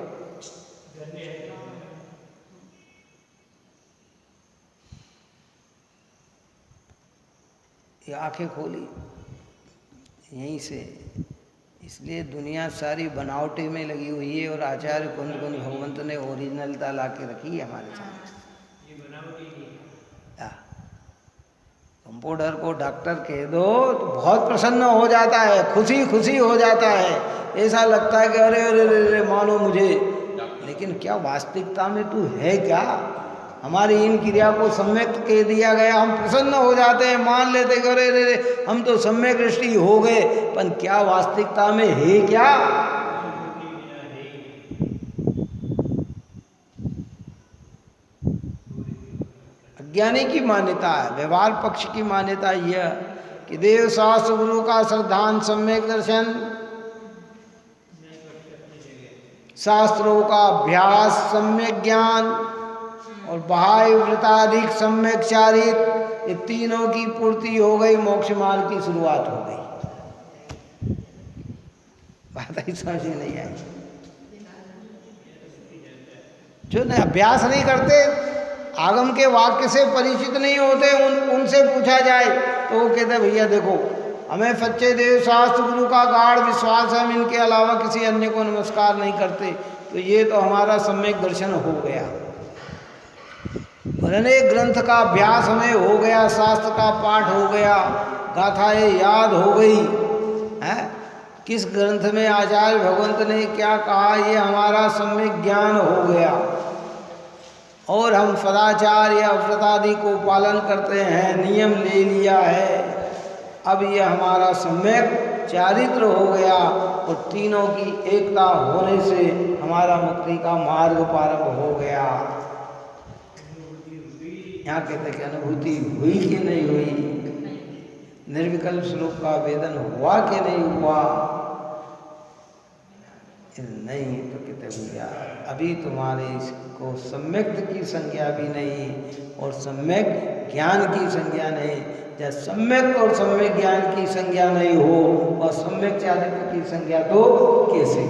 ये आंखें खोली यहीं से। इसलिए दुनिया सारी बनावटी में लगी हुई है और आचार्य कुंद कुंद भगवंत ने ओरिजिनलता ला के रखी है हमारे सामने। कंपाउंडर को डॉक्टर कह दो तो बहुत प्रसन्न हो जाता है, खुशी खुशी हो जाता है। ऐसा लगता है कि अरे अरे अरे मानो मुझे, लेकिन क्या वास्तविकता में तू है क्या? हमारी इन क्रिया को सम्यक कह दिया गया, हम प्रसन्न हो जाते हैं, मान लेते कि अरे अरे हम तो सम्यक दृष्टि हो गए, पर क्या वास्तविकता में है क्या? अज्ञानी की मान्यता है, व्यवहार पक्ष की मान्यता यह कि देव शास्त्र गुरु का श्रद्धान सम्यक दर्शन, शास्त्रों का अभ्यास सम्यक ज्ञान और बाह्य वृताधिक सम्यक चारित्र, ये तीनों की पूर्ति हो गई, मोक्ष मार्ग की शुरुआत हो गई। बात ही समझ में नहीं आई। जो नहीं अभ्यास नहीं करते, आगम के वाक्य से परिचित नहीं होते, उनसे पूछा जाए तो वो कहते भैया देखो हमें सच्चे देव शास्त्र गुरु का गाढ़ विश्वास है, हम इनके अलावा किसी अन्य को नमस्कार नहीं करते, तो ये तो हमारा सम्यक दर्शन हो गया। अनेक ग्रंथ का अभ्यास हमें हो गया, शास्त्र का पाठ हो गया, गाथाएं याद हो गई है, किस ग्रंथ में आचार्य भगवंत ने क्या कहा ये हमारा सम्यक ज्ञान हो गया, और हम सदाचार या व्रतादि को पालन करते हैं, नियम ले लिया है, अब ये हमारा सम्यक चारित्र हो गया, और तीनों की एकता होने से हमारा मुक्ति का मार्ग प्रारंभ हो गया। यहाँ कहते कि अनुभूति हुई कि नहीं हुई, निर्विकल्प स्वरूप का वेदन हुआ कि नहीं हुआ, नहीं तो कहते भैया अभी तुम्हारे इसको सम्यक की संज्ञा भी नहीं और सम्यक ज्ञान की संज्ञा नहीं। जब सम्यक और सम्यक ज्ञान की संज्ञा नहीं हो और सम्यक चारित्र की संज्ञा तो कैसे?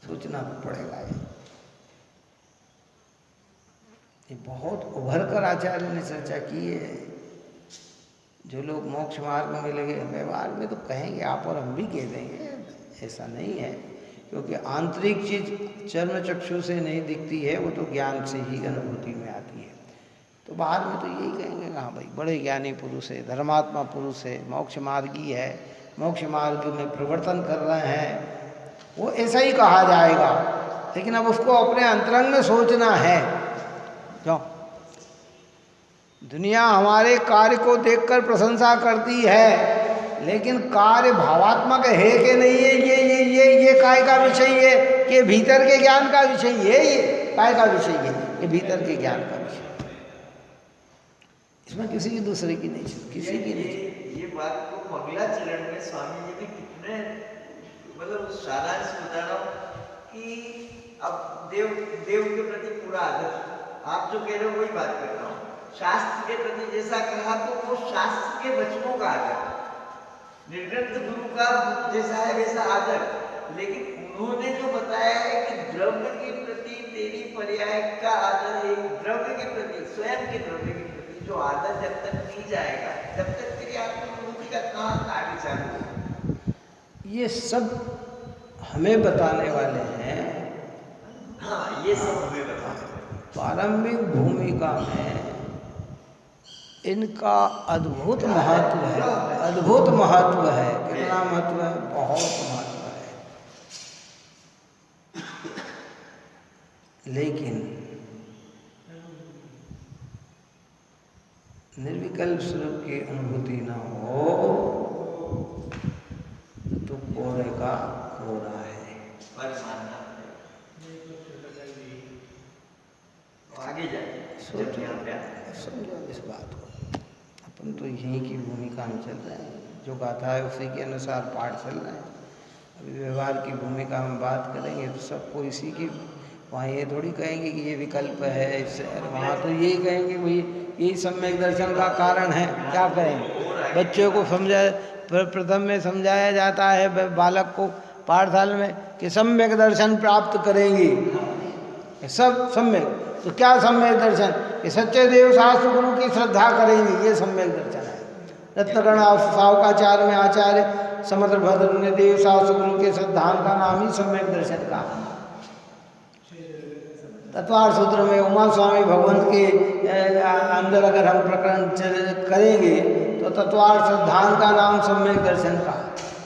सोचना पड़ेगा। ये बहुत उभर कर आचार्य ने चर्चा की है। जो लोग मोक्ष मार्ग में लगे व्यवहार में तो कहेंगे आप और हम भी कह देंगे, ऐसा नहीं है, क्योंकि आंतरिक चीज चर्म चक्षु से नहीं दिखती है, वो तो ज्ञान से ही अनुभूति में आती है। तो बाहर में तो यही कहेंगे हाँ भाई बड़े ज्ञानी पुरुष है, धर्मात्मा पुरुष है, मोक्ष मार्गी है, मोक्ष मार्ग में प्रवर्तन कर रहे हैं, वो ऐसा ही कहा जाएगा। लेकिन अब उसको अपने अंतरंग में सोचना है। क्यों? दुनिया हमारे कार्य को देखकर प्रशंसा करती है, लेकिन कार्य भावात्मक है कि नहीं है, ये काय का विषय है कि भीतर के ज्ञान का विषय है, ये काय का विषय है, ये भीतर के ज्ञान का विषय। इसमें किसी की दूसरे की नहीं, किसी की नहीं। ये बात को अगला चरण में स्वामी जी ने कितने मतलब सारांश बता रहा हूँ कि अब देव के प्रति पूरा आदर, आप जो कह रहे हो वही बात कर रहा हूँ। शास्त्र के प्रति जैसा कहा तो वो शास्त्र के वचनों का आदर, निर्ग्रंथ गुरु का जैसा है वैसा आदर, लेकिन उन्होंने जो बताया है कि द्रव्य के प्रति तेरी पर्याय का आदर है, द्रव्य के प्रति, स्वयं के द्रव्य के प्रति जो आदर जब तक नहीं जाएगा तब तक तेरी आत्मानुभूति का कहाँ कार्य चालू है। ये सब हमें बताने वाले हैं। हाँ, ये सब हमें बताने वाले। प्रारंभिक भूमिका में इनका अद्भुत महत्व है, अद्भुत महत्व है। कितना महत्व है? बहुत महत्व है। लेकिन निर्विकल्प स्वरूप की अनुभूति न हो तो कोरे का कोरा है। आगे जाए समझो इस बात को। अपन तो यहीं की भूमिका में चल रहे हैं, जो गाथा है उसी के अनुसार पाठ चल रहे हैं। अभी व्यवहार की भूमिका में बात करेंगे तो सबको इसी की, वहाँ ये थोड़ी कहेंगे कि ये विकल्प है इससे, वहाँ तो यही कहेंगे भाई यही सम्यक दर्शन का कारण है। क्या करेंगे? बच्चों को प्रथम में समझाया जाता है बालक को पाठशाला में कि सम्यक दर्शन प्राप्त करेंगे, सब सम्यक। तो क्या सम्यक दर्शन? कि सच्चे देव शास्त्र गुरु की श्रद्धा करेंगे, ये सम्यक दर्शन है। रत्नगण सावकाचार्य में आचार्य समर्थ भद्र ने देव शास्त्र गुरु के सिद्धांत का नाम ही सम्यक दर्शन का। तत्वार्थ सूत्र में उमा स्वामी भगवंत के अंदर अगर हम प्रकरण करेंगे तो तत्वार्थ सिद्धांत का नाम सम्यक दर्शन का।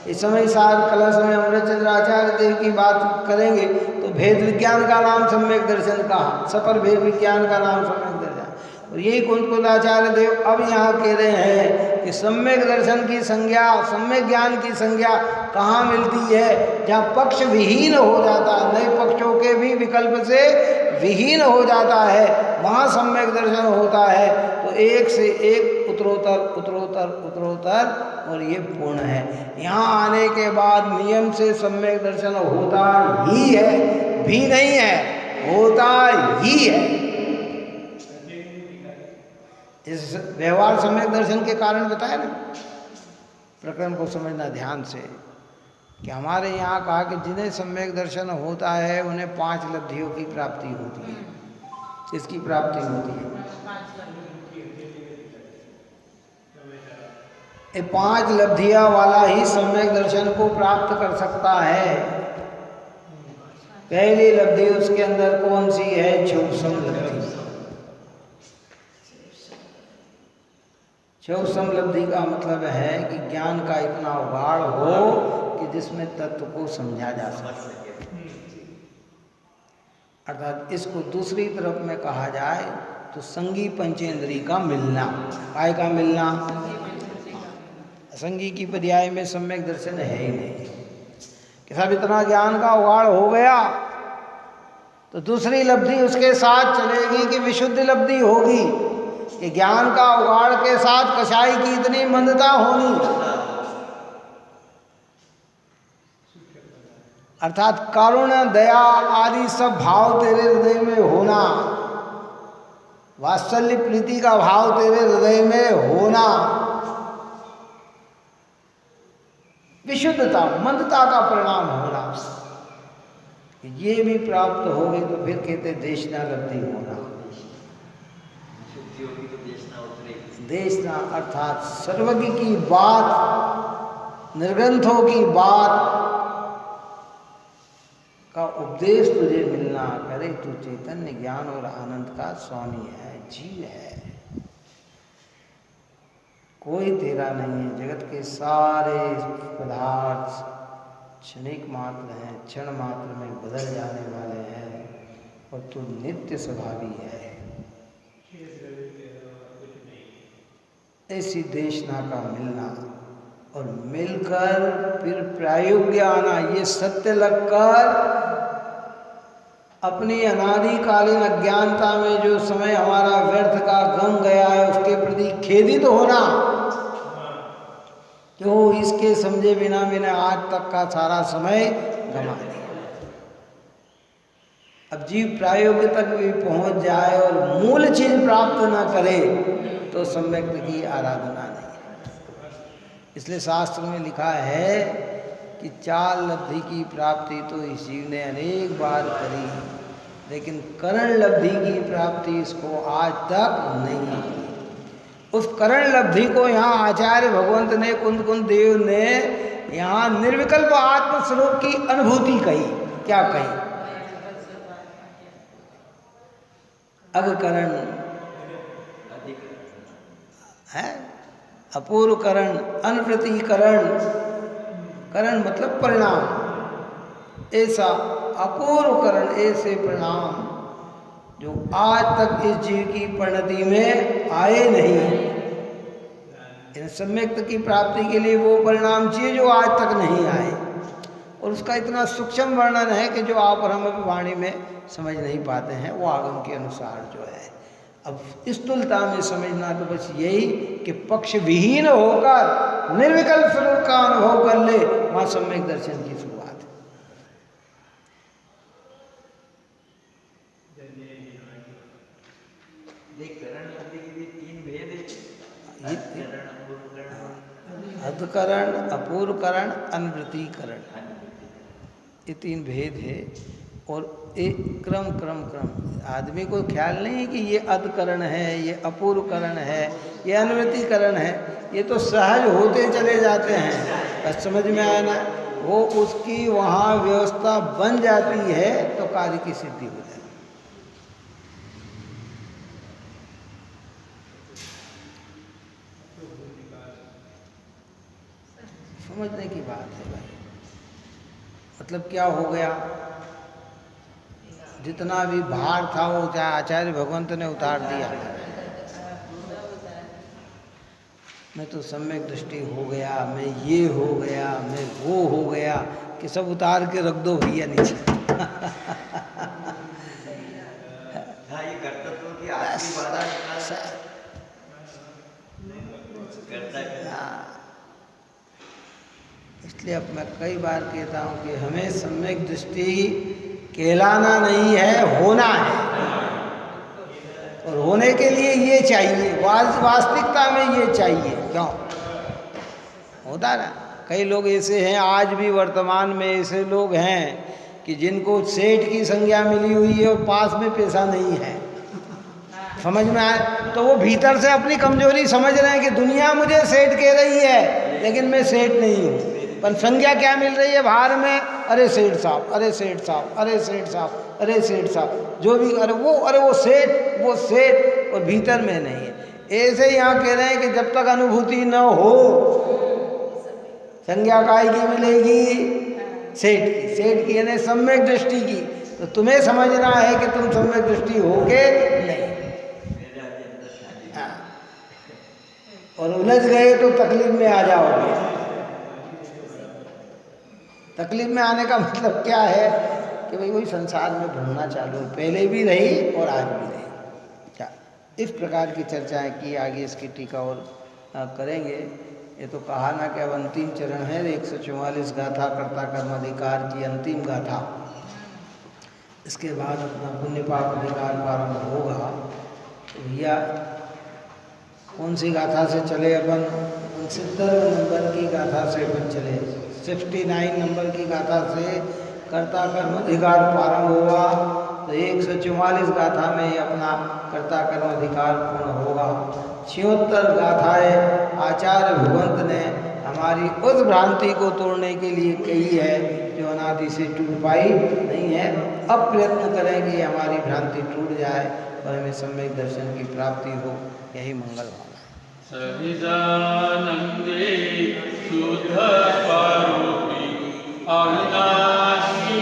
इस समय सार कलश में अमृतचंद्र आचार्य देव की बात करेंगे तो भेद विज्ञान का नाम सम्यक दर्शन का, सफल भेद विज्ञान का नाम सम्यक दर्शन। और यही कुंतकुलाचार्य देव अब यहाँ कह रहे हैं कि सम्यक दर्शन की संज्ञा, सम्यक ज्ञान की संज्ञा कहाँ मिलती है? जहाँ पक्ष विहीन हो जाता है, नए पक्षों के भी विकल्प से विहीन हो जाता है, वहाँ सम्यक दर्शन होता है। तो एक से एक उत्तरोत्तर उत्तरोत्तर उत्तरोत्तर और ये पूर्ण है। यहाँ आने के बाद नियम से सम्यक दर्शन होता ही है, भी नहीं है, होता ही है। इस व्यवहार सम्यक दर्शन के कारण बताया ना, प्रकरण को समझना ध्यान से कि हमारे यहाँ कहा कि जिन्हें सम्यक दर्शन होता है उन्हें 5 लब्धियों की प्राप्ति होती है। इसकी प्राप्ति होती है, ये 5 लब्धियां वाला ही सम्यक दर्शन को प्राप्त कर सकता है। पहली लब्धि उसके अंदर कौन सी है? चौसम लब्धि। चौसम लब्धि का मतलब है कि ज्ञान का इतना उगाड़ हो कि जिसमें तत्व को समझा जा सके। अर्थात इसको दूसरी तरफ में कहा जाए तो संगी पंचेंद्री का मिलना। काय का मिलना? संगी की पर्याय में सम्यक दर्शन है ही नहीं कि सब इतना ज्ञान का उगाड़ हो गया तो दूसरी लब्धि उसके साथ चलेगी कि विशुद्ध लब्धि होगी कि ज्ञान का उगाड़ के साथ कसाई की इतनी मंदता होनी, अर्थात करुण दया आदि सब भाव तेरे हृदय में होना, वात्सल्य प्रीति का भाव तेरे हृदय में होना, विशुद्धता मंदता का परिणाम होना, ये भी प्राप्त हो गई तो फिर कहते देशना लब्धि होना। देशना अर्थात सर्वज्ञ की बात, निर्ग्रंथों की बात का उपदेश तुझे मिलना करे। तू चैतन्य ज्ञान और आनंद का स्वामी है, जीव है, कोई तेरा नहीं है। जगत के सारे पदार्थ क्षणिक मात्र हैं, क्षण मात्र में बदल जाने वाले हैं और तू नित्य स्वभावी है। ऐसी देशना का मिलना और मिलकर फिर प्रायोग्य आना, ये सत्य लगकर अपनी अनादिकालीन अज्ञानता में जो समय हमारा व्यर्थ का गम गया है उसके प्रति खेदित होना। क्यों? इसके समझे बिना मैंने आज तक का सारा समय गंवा दिया। अब जीव प्रायोग्य तक भी पहुंच जाए और मूल चीज प्राप्त न करे तो सम्यक की आराधना नहीं है। इसलिए शास्त्र में लिखा है कि 4 लब्धि की प्राप्ति तो इस जीव ने अनेक बार करी, लेकिन करण लब्धि की प्राप्ति इसको आज तक नहीं की। उस करण लब्धि को यहाँ आचार्य भगवंत ने कुंद देव ने यहाँ निर्विकल्प आत्मस्वरूप की अनुभूति कही। क्या कही? अगकरण है, अपूर्व करण, अनप्रतिकरण। करण मतलब परिणाम। ऐसा अपूर्व करण, ऐसे परिणाम जो आज तक इस जीव की परिणति में आए नहीं। इन सम्यक की प्राप्ति के लिए वो परिणाम चाहिए जो आज तक नहीं आए, और उसका इतना सूक्ष्म वर्णन है कि जो आप और हम अभी वाणी में समझ नहीं पाते हैं, वो आगम के अनुसार जो है। अब इस तुलता में समझना तो बस यही कि पक्ष विहीन होकर निर्विकल्प स्वरूप का अनुभव कर ले, वहाँ सम्यक दर्शन की शुरुआत। करण शब्द के भी 3 भेद है। ये करण, अपूर्वकरण, अधकरण, अपूर्वकरण, अनवृत्तिकरण, ये 3 भेद है। और एक क्रम क्रम क्रम आदमी को ख्याल नहीं है कि ये अधकरण है, ये अपूर्वकरण है, ये अनवृत्तिकरण है, ये तो सहज होते चले जाते हैं। बस समझ में आया ना, वो उसकी वहाँ व्यवस्था बन जाती है तो कार्य की सिद्धि हो जाती है। समझने की बात है भाई। मतलब क्या हो गया, जितना भी भार था वो आचार्य भगवंत ने उतार दिया। मैं तो सम्यक दृष्टि हो गया, मैं ये हो गया, मैं वो हो गया, कि सब उतार के रख दो भैया नीचे। हाँ, ये कर्तव्य की आखिरी बाधा करता है। इसलिए अब मैं कई बार कहता हूँ कि हमें सम्यक दृष्टि कहलाना नहीं है, होना है। और होने के लिए ये चाहिए, वास्तविकता में ये चाहिए। क्यों होता ना, कई लोग ऐसे हैं, आज भी वर्तमान में ऐसे लोग हैं कि जिनको सेठ की संज्ञा मिली हुई है और पास में पैसा नहीं है। समझ में आए तो वो भीतर से अपनी कमजोरी समझ रहे हैं कि दुनिया मुझे सेठ कह रही है लेकिन मैं सेठ नहीं हूँ। पर संज्ञा क्या मिल रही है बाहर में, अरे सेठ साहब, अरे सेठ साहब, अरे सेठ साहब, अरे सेठ साहब, जो भी, अरे वो सेठ, वो सेठ, और भीतर में नहीं है। ऐसे यहाँ कह रहे हैं कि जब तक अनुभूति न हो संज्ञा काय की मिलेगी, सेठ की यानी सम्यक दृष्टि की। तो तुम्हें समझना है कि तुम सम्यक दृष्टि होगे नहीं। हाँ। और उलझ गए तो तकलीफ में आ जाओगे। तकलीफ में आने का मतलब क्या है कि भाई वही संसार में ढूंढना चालू, पहले भी रही और आज भी रही। क्या इस प्रकार की चर्चाएं की, आगे इसकी टीका और करेंगे। ये तो कहा ना कि अब अंतिम चरण है, 144 गाथा कर्ता कर्माधिकार की अंतिम गाथा। इसके बाद अपना पुण्य पाप अधिकार प्रारंभ होगा। तो भैया कौन सी गाथा से चले अपन? 69 नंबर की गाथा से अपन चले। 69 नंबर की गाथा से कर्ता कर्म अधिकार प्रारंभ हुआ तो 144 गाथा में अपना कर्ता कर्म अधिकार पूर्ण होगा। 76 गाथाएं आचार्य भगवंत ने हमारी उस भ्रांति को तोड़ने के लिए कही है जो अनादि से टूट पाई नहीं है। अब प्रयत्न करें कि हमारी भ्रांति टूट जाए और हमें सम्यक दर्शन की प्राप्ति हो। यही मंगल भावना। सहिजानंदे शुद्ध स्वरूपी अविनाशी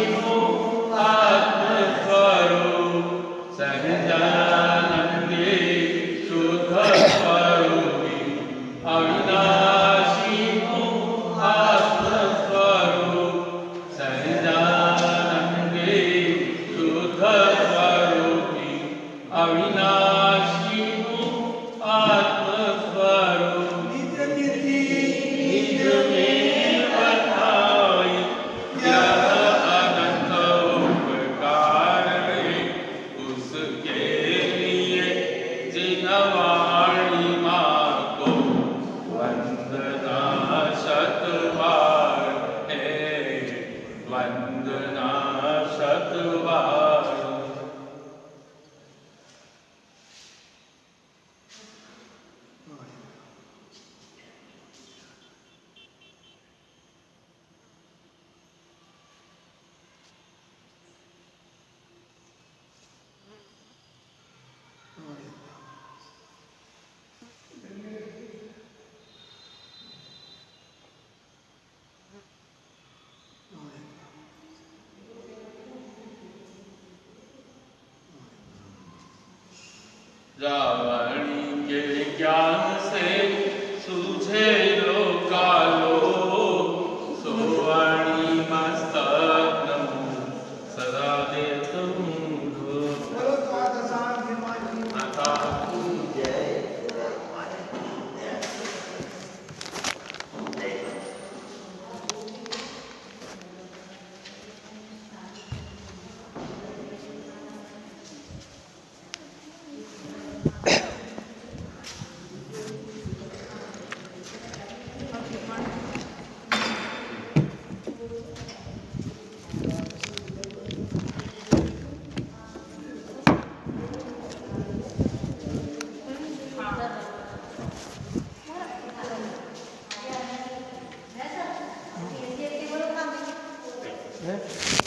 आत्मस्वरूप, सहिजानंदे शुद्ध स्वरूपी अविनाशी आत्मस्वरूप, सहिजानंदे शुद्ध स्वरूपी अविनाशी आत्मस्वरूप, निज में बताई यह अनंत उपकार है, उसके लिए जिनवाणी माँ को वंदना शतबार है, वंदना शतबार। रावणी के ज्ञान से सूझे लोकालो, सोवाणी मस्तक नमो सदा दे तुम माता है। हैं।